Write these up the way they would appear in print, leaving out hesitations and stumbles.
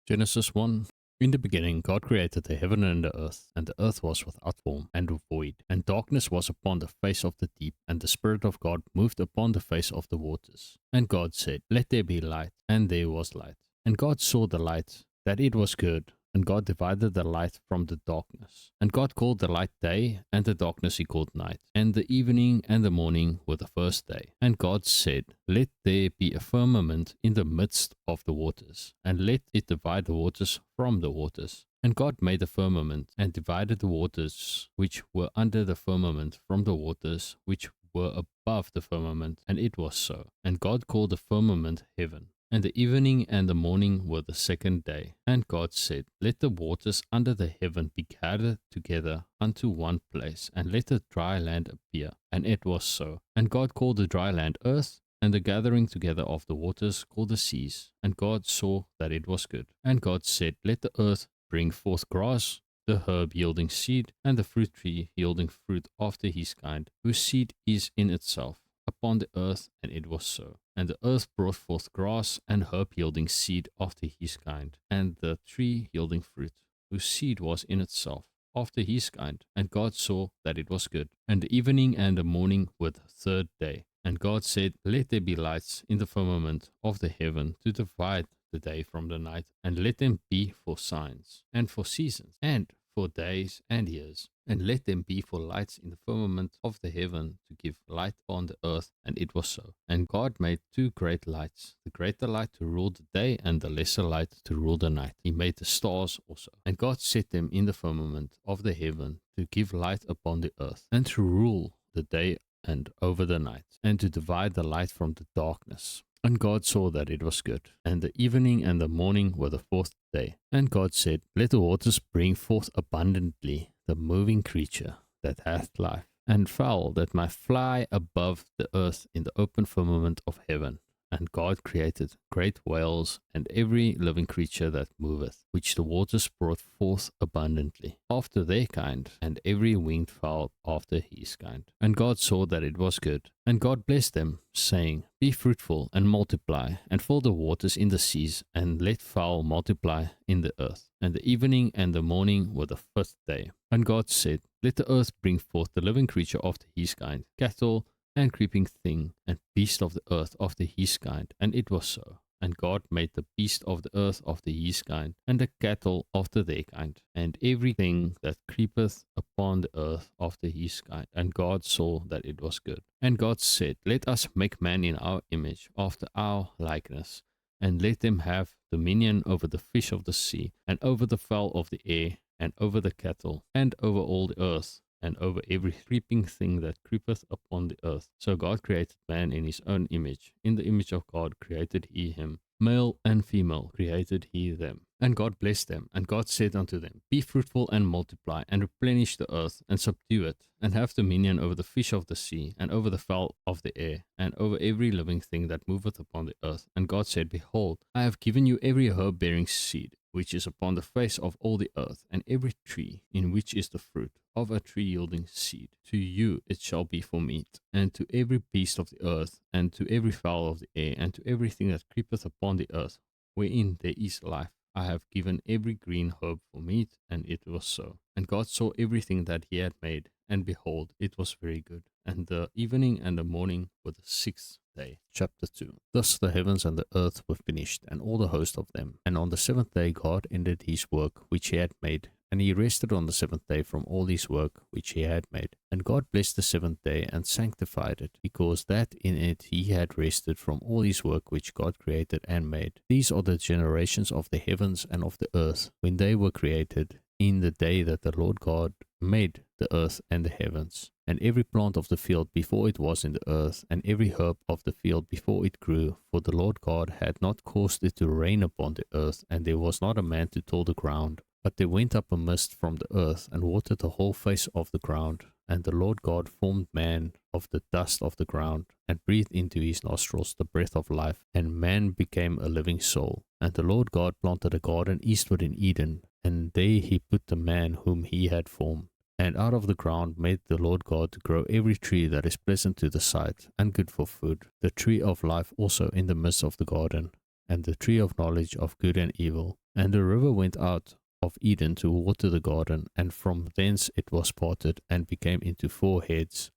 Genesis 1. In the beginning, God created the heaven and the earth was without form and void, and darkness was upon the face of the deep, and the Spirit of God moved upon the face of the waters. And God said, Let there be light, and there was light. And God saw the light, that it was good, and God divided the light from the darkness. And God called the light day, and the darkness he called night. And the evening and the morning were the first day. And God said, Let there be a firmament in the midst of the waters, and let it divide the waters from the waters. And God made the firmament, and divided the waters which were under the firmament from the waters which were above the firmament, and it was so. And God called the firmament heaven. And the evening and the morning were the second day. And God said, Let the waters under the heaven be gathered together unto one place, and let the dry land appear. And it was so. And God called the dry land earth, and the gathering together of the waters called the seas. And God saw that it was good. And God said, Let the earth bring forth grass, the herb yielding seed, and the fruit tree yielding fruit after his kind, whose seed is in itself upon the earth, and it was so. And the earth brought forth grass and herb yielding seed after his kind, and the tree yielding fruit, whose seed was in itself after his kind. And God saw that it was good. And the evening and the morning were the third day. And God said, Let there be lights in the firmament of the heaven to divide the day from the night, and let them be for signs, and for seasons, and for days and years. And let them be for lights in the firmament of the heaven to give light on the earth. And it was so. And God made two great lights, the greater light to rule the day, and the lesser light to rule the night. He made the stars also. And God set them in the firmament of the heaven to give light upon the earth, and to rule the day and over the night, and to divide the light from the darkness. And God saw that it was good. And the evening and the morning were the fourth day. And God said, Let the waters bring forth abundantly the moving creature that hath life, and fowl that may fly above the earth in the open firmament of heaven. And God created great whales and every living creature that moveth, which the waters brought forth abundantly, after their kind, and every winged fowl after his kind. And God saw that it was good. And God blessed them, saying, Be fruitful and multiply, and fill the waters in the seas, and let fowl multiply in the earth. And the evening and the morning were the fifth day. And God said, Let the earth bring forth the living creature after his kind, cattle, and creeping thing, and beast of the earth after his kind. And it was so. And God made the beast of the earth after his kind, and the cattle after their kind, and everything that creepeth upon the earth after his kind. And God saw that it was good. And God said, Let us make man in our image, after our likeness, and let them have dominion over the fish of the sea, and over the fowl of the air, and over the cattle, and over all the earth, and over every creeping thing that creepeth upon the earth. So God created man in his own image. In the image of God created he him. Male and female created he them. And God blessed them. And God said unto them, Be fruitful and multiply, and replenish the earth, and subdue it, and have dominion over the fish of the sea, and over the fowl of the air, and over every living thing that moveth upon the earth. And God said, Behold, I have given you every herb bearing seed, which is upon the face of all the earth, and every tree in which is the fruit of a tree yielding seed. To you it shall be for meat, and to every beast of the earth, and to every fowl of the air, and to everything that creepeth upon the earth, wherein there is life. I have given every green herb for meat, and it was so. And God saw everything that he had made, and behold, it was very good. And the evening and the morning were the sixth day. Chapter 2. Thus the heavens and the earth were finished, and all the host of them. And on the seventh day God ended his work which he had made, and he rested on the seventh day from all his work which he had made. And God blessed the seventh day and sanctified it, because that in it he had rested from all his work which God created and made. These are the generations of the heavens and of the earth, when they were created, in the day that the Lord God made the earth and the heavens, and every plant of the field before it was in the earth, and every herb of the field before it grew. For the Lord God had not caused it to rain upon the earth, and there was not a man to till the ground. But there went up a mist from the earth, and watered the whole face of the ground. And the Lord God formed man of the dust of the ground, and breathed into his nostrils the breath of life, and man became a living soul. And the Lord God planted a garden eastward in Eden, and there he put the man whom he had formed. And out of the ground made the Lord God to grow every tree that is pleasant to the sight, and good for food, the tree of life also in the midst of the garden, and the tree of knowledge of good and evil. And the river went out of Eden to water the garden, and from thence it was parted, and became into 4 heads.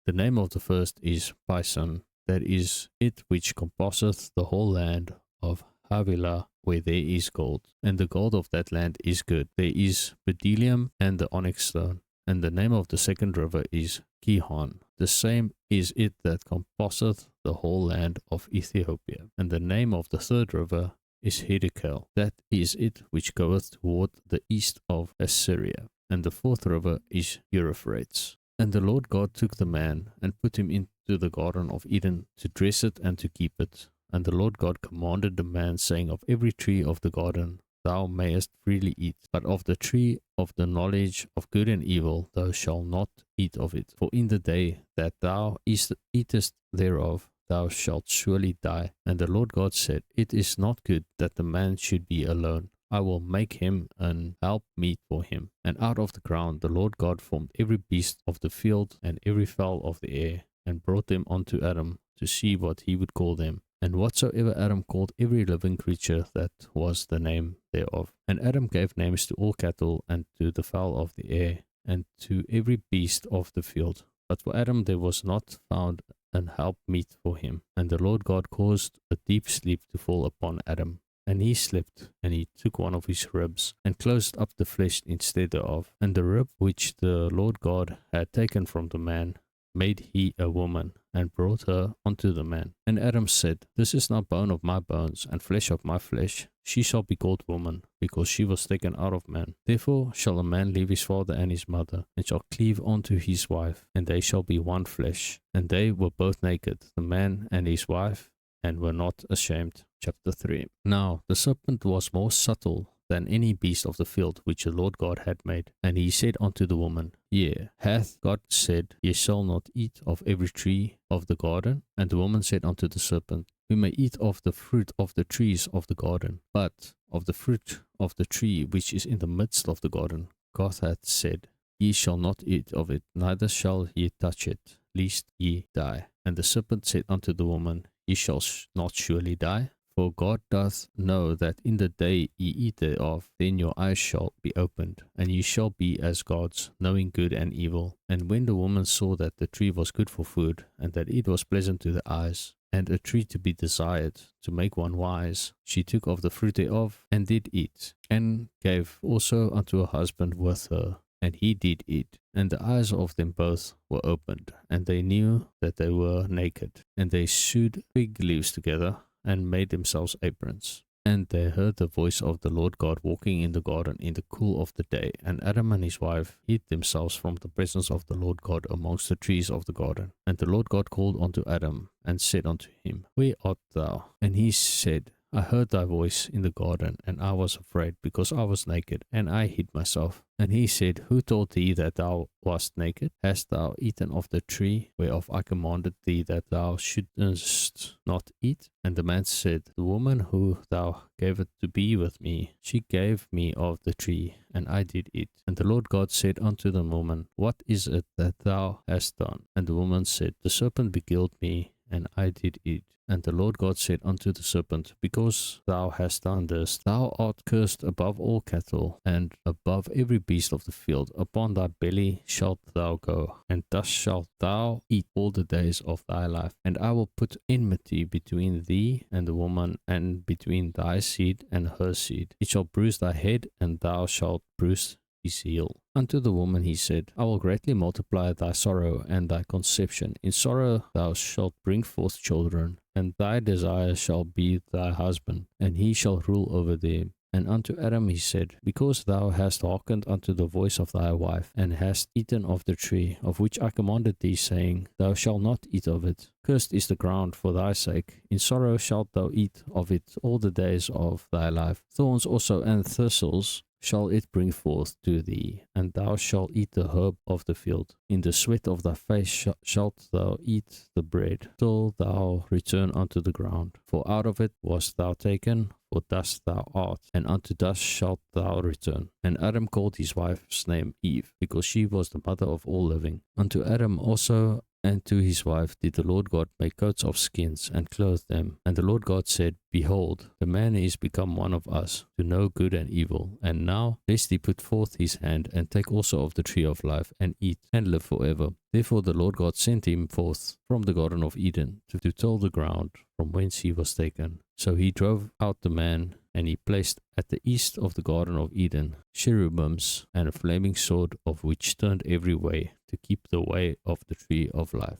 The name of the first is Pison, that is it which compasseth the whole land of Havilah, where there is gold. And the gold of that land is good. There is bdellium and the onyx stone. And the name of the second river is Gihon. The same is it that compasseth the whole land of Ethiopia. And the name of the third river is Hiddekel. That is it which goeth toward the east of Assyria. And the fourth river is Euphrates. And the Lord God took the man, and put him into the garden of Eden, to dress it and to keep it. And the Lord God commanded the man, saying, Of every tree of the garden thou mayest freely eat, but of the tree of the knowledge of good and evil thou shalt not eat of it. For in the day that thou eatest thereof, thou shalt surely die. And the Lord God said, It is not good that the man should be alone. I will make him an helpmeet for him. And out of the ground the Lord God formed every beast of the field and every fowl of the air, and brought them unto Adam to see what he would call them. And whatsoever Adam called every living creature, that was the name thereof. And Adam gave names to all cattle, and to the fowl of the air, and to every beast of the field. But for Adam there was not found an helpmeet for him. And the Lord God caused a deep sleep to fall upon Adam. And he slept, and he took one of his ribs, and closed up the flesh instead thereof. And the rib which the Lord God had taken from the man made he a woman, and brought her unto the man. And Adam said, This is now bone of my bones, and flesh of my flesh. She shall be called woman, because she was taken out of man. Therefore shall a man leave his father and his mother, and shall cleave unto his wife, and they shall be one flesh. And they were both naked, the man and his wife, and were not ashamed. Chapter 3. Now the serpent was more subtle than any beast of the field which the Lord God had made. And he said unto the woman, Yea, hath God said, Ye shall not eat of every tree of the garden? And the woman said unto the serpent, We may eat of the fruit of the trees of the garden, but of the fruit of the tree which is in the midst of the garden, God hath said, Ye shall not eat of it, neither shall ye touch it, lest ye die. And the serpent said unto the woman, Ye shall not surely die. For God doth know that in the day ye eat thereof, then your eyes shall be opened, and ye shall be as gods, knowing good and evil. And when the woman saw that the tree was good for food, and that it was pleasant to the eyes, and a tree to be desired, to make one wise, she took of the fruit thereof, and did eat, and gave also unto her husband with her, and he did eat. And the eyes of them both were opened, and they knew that they were naked. And they sewed fig leaves together, and made themselves aprons. And they heard the voice of the Lord God walking in the garden in the cool of the day. And Adam and his wife hid themselves from the presence of the Lord God amongst the trees of the garden. And the Lord God called unto Adam, and said unto him, Where art thou? And he said, I heard thy voice in the garden, and I was afraid, because I was naked, and I hid myself. And he said, Who told thee that thou wast naked? Hast thou eaten of the tree whereof I commanded thee that thou shouldest not eat? And the man said, The woman who thou gavest to be with me, she gave me of the tree, and I did eat. And the Lord God said unto the woman, What is it that thou hast done? And the woman said, The serpent beguiled me, and I did eat. And the Lord God said unto the serpent, Because thou hast done this, thou art cursed above all cattle, and above every beast of the field. Upon thy belly shalt thou go, and thus shalt thou eat all the days of thy life. And I will put enmity between thee and the woman, and between thy seed and her seed. It shall bruise thy head, and thou shalt bruise his heel. Unto the woman he said, I will greatly multiply thy sorrow and thy conception. In sorrow thou shalt bring forth children, and thy desire shall be thy husband, and he shall rule over them. And unto Adam he said, Because thou hast hearkened unto the voice of thy wife, and hast eaten of the tree, of which I commanded thee, saying, Thou shalt not eat of it. Cursed is the ground for thy sake. In sorrow shalt thou eat of it all the days of thy life. Thorns also and thistles shall it bring forth to thee, and thou shalt eat the herb of the field. In the sweat of thy face shalt thou eat the bread, till thou return unto the ground. For out of it wast thou taken, for dust thou art, and unto dust shalt thou return. And Adam called his wife's name Eve, because she was the mother of all living. Unto Adam also and to his wife did the Lord God make coats of skins, and clothe them. And the Lord God said, Behold, the man is become one of us, to know good and evil. And now, lest he put forth his hand, and take also of the tree of life, and eat, and live forever. Therefore the Lord God sent him forth from the Garden of Eden, to till the ground from whence he was taken. So he drove out the man, and he placed at the east of the Garden of Eden cherubims, and a flaming sword, of which turned every way, to keep the way of the tree of life.